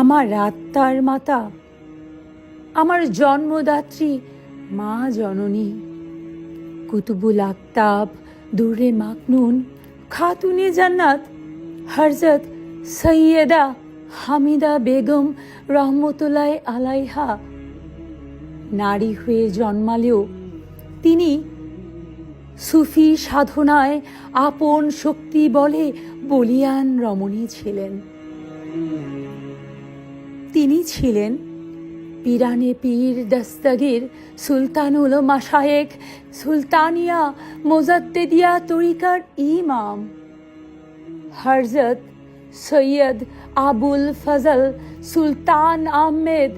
আমার আত্মার মাতা, আমার জন্মদাত্রী মা জননী কুতুবুল আক্তাব দুরে মাকনুন খাতুনে জান্নাত হযরত সৈয়দা হামিদা বেগম রহমতুল্লাহ আলাইহা নারী হয়ে জন্মালেও তিনি সুফি সাধনায় আপন শক্তি বলে বলিয়ান রমণী ছিলেন। তিনি ছিলেন পিরানে পীর দস্তগীর সুলতানুল মাশায়েখ সুলতানিয়া মোজাদ্দেদিয়া তরিকার ইমাম হযরত সৈয়দ আবুল ফজল সুলতান আহমেদ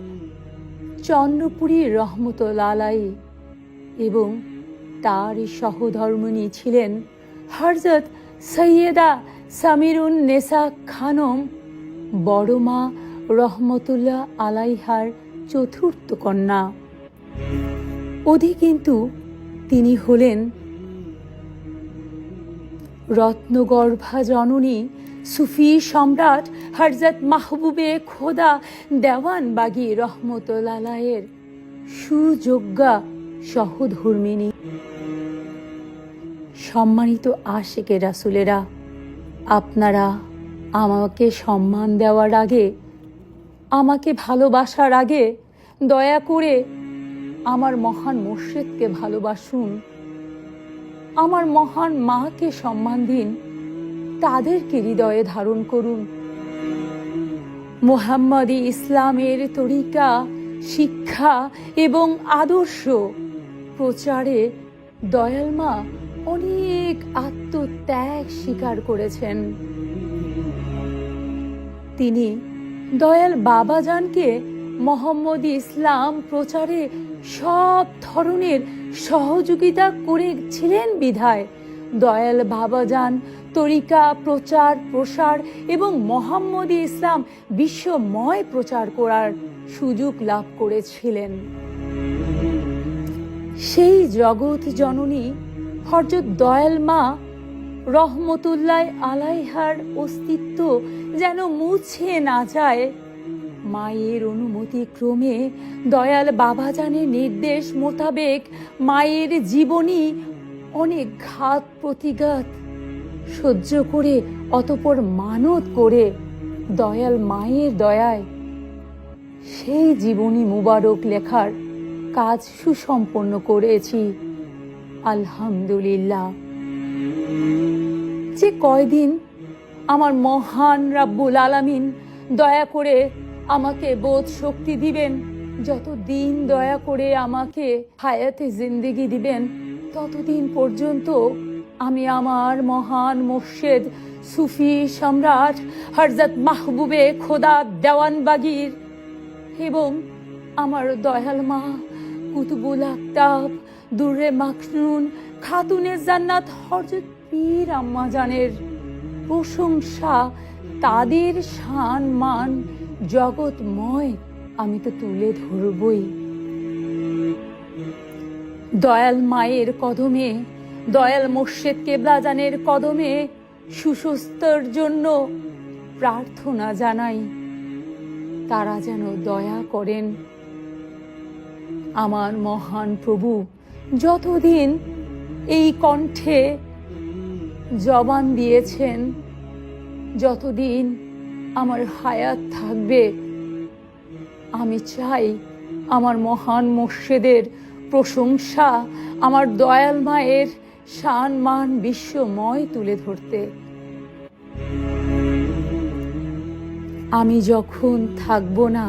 চন্দ্রপুরী রহমতুল্লাহ আলাইহি এবং তার সহধর্মিণী ছিলেন হযরত সৈয়দা সামিরুন নেসা খানম বড়মা রহমতুল্লাহ আলাইহার চতুর্থ কন্যা। কিন্তু তিনি হলেন রত্নগর্ভা জননী সুফি সম্রাট হযরত মাহবুবে খোদা দেওয়ানবাগী রহমতুল্লাহ আলাইহির সুযোগ্যা সহধর্মিণী। সম্মানিত আশিকে রাসূলেরা, আপনারা আমাকে সম্মান দেওয়ার আগে, আমাকে ভালোবাসার আগে দয়া করে আমার মহান মুর্শিদকে ভালোবাসুন, আমার মহান মাকে সম্মান দিন, তাদেরকে হৃদয়ে ধারণ করুন। মুহাম্মদী ইসলামের তরিকা, শিক্ষা এবং আদর্শ প্রচারে দয়াল মা অনেক আত্মত্যাগ স্বীকার করেছেন। তিনি দয়াল বাবাজানকে মোহাম্মদী ইসলাম প্রচারে সব ধরনের সহযোগিতা করেছিলেন বিধায় দয়াল বাবাজান তরিকা প্রচার প্রসার এবং মোহাম্মদী ইসলাম বিশ্বময় প্রচার করার সুযোগ লাভ করেছিলেন। সেই জগৎ জননী হযরত দয়াল মা রহমতুল্লাহ আলাইহার অস্তিত্ব যেন মুছে না যায়, মায়ের অনুমতি ক্রমে দয়াল বাবাজানের নির্দেশ মোতাবেক মায়ের জীবনী অনেক ঘাত প্রতিঘাত সহ্য করে অতঃপর মানত করে দয়াল মায়ের দয়ায় সেই জীবনী মুবারক লেখার কাজ সুসম্পন্ন করেছি। আলহামদুলিল্লাহ। যে কয়দিন আমার মহান রাব্বুল আলামিন দয়া করে আমাকে বোধ শক্তি দিবেন, যতদিন দয়া করে আমাকে হায়াতে জিন্দেগি দিবেন, ততদিন পর্যন্ত আমি আমার মহান মুর্শিদ সুফি সম্রাট হযরত মাহবুবে খোদা দেওয়ানবাগীর এবং আমার দয়াল মা কুতুবুল আক্তাব দুরে মাকনুন খাতুনে জান্নাত হযরত পীর আম্মা জানের প্রশংসা, তাদের শান মান জগৎময় আমি তো তুলে ধরবই। দয়াল মায়ের কদমে, দয়াল মুর্শিদ কেবলাজানের কদমে সুস্বাস্থ্যের জন্য প্রার্থনা জানাই, তারা যেন দয়া করেন। আমার মহান প্রভু যতদিন এই কণ্ঠে জবান দিয়েছেন, যতদিন আমার হায়াত থাকবে, আমি চাই আমার মহান মুর্শিদের প্রশংসা, আমার দয়াল মায়ের শান মান বিশ্বময় তুলে ধরতে। আমি যখন থাকব না,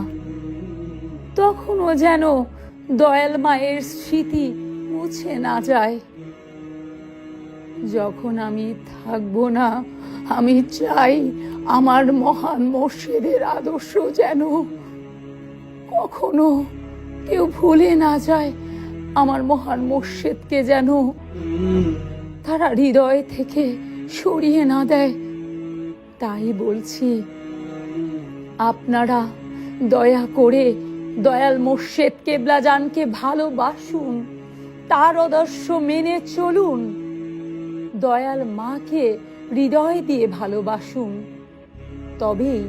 তখনও যেন দয়াল মায়ের স্মৃতি মুছে না যায়। যখন আমি থাকব না, আমি চাই আমার মহান মুর্শিদের আদর্শ যেন কখনো কেউ ভুলে না যায়, আমার মহান মুর্শিদকে যেন তারা হৃদয় থেকে সরিয়ে না দেয়। তাই বলছি, আপনারা দয়া করে দয়াল মুর্শিদ কেবলাজানকে ভালোবাসুন, তার আদর্শ মেনে চলুন, দয়াল মাকে হৃদয় দিয়ে ভালোবাসুন, তবেই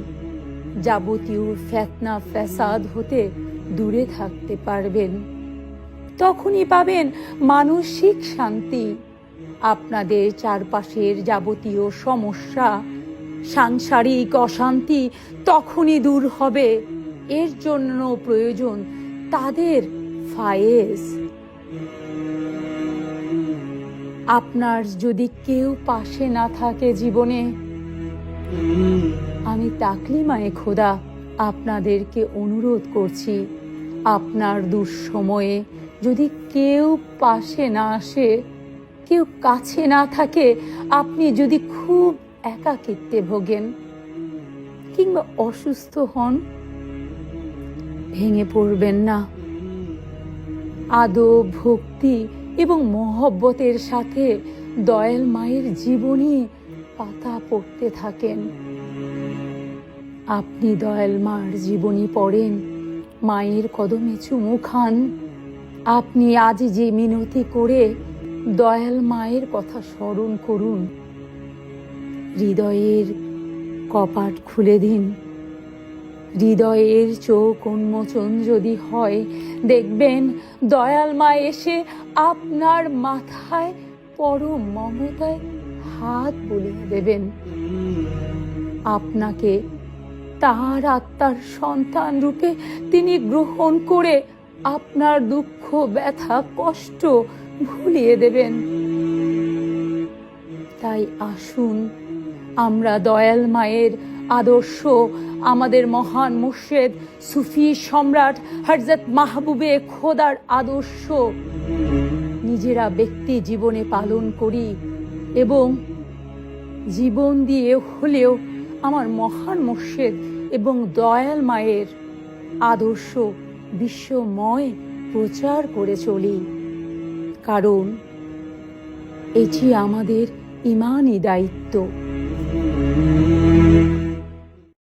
যাবতীয় ফিতনা ফ্যাসাদ হতে দূরে থাকতে পারবেন। তখনই পাবেন মানসিক শান্তি। আপনাদের চারপাশের যাবতীয় সমস্যা, সাংসারিক অশান্তি তখনই দূর হবে। এর জন্য প্রয়োজন তাদের ফায়েজ। আপনার যদি কেউ পাশে না থাকে জীবনে, আমি তাকলিমায়ে খোদা আপনাদেরকে অনুরোধ করছি, আপনার দুঃসময়ে যদি কেউ পাশে না আসে, কেউ কাছে না থাকে, আপনি যদি খুব একাকিত্বে ভোগেন কিংবা অসুস্থ হন, ভেঙে পড়বেন না। আদব, ভক্তি এবং মহব্বতের সাথে দয়াল মায়ের জীবনী পাতা পড়তে থাকেন। আপনি দয়াল মার জীবনী পড়েন, মায়ের কদমে চুমু খান। আপনি আজ যে মিনতি করে দয়াল মায়ের কথা স্মরণ করুন, হৃদয়ের কপাট খুলে দিন। হৃদয়ের চোখ উন্মোচন যদি হয়, দেখবেন দয়াল মা এসে আপনার মাথায় পরম মমতায় হাত বুলিয়ে দেবেন। আপনাকে তার আত্মার সন্তান রূপে তিনি গ্রহণ করে আপনার দুঃখ, ব্যথা, কষ্ট ভুলিয়ে দেবেন। তাই আসুন আমরা দয়াল মায়ের আদর্শ, আমাদের মহান মুর্শিদ সুফি সম্রাট হযরত মাহবুবে খোদার আদর্শ নিজেরা ব্যক্তি জীবনে পালন করি এবং জীবন দিয়ে হলেও আমার মহান মুর্শিদ এবং দয়াল মায়ের আদর্শ বিশ্বময় প্রচার করে চলি। কারণ এটি আমাদের ঈমানি দায়িত্ব।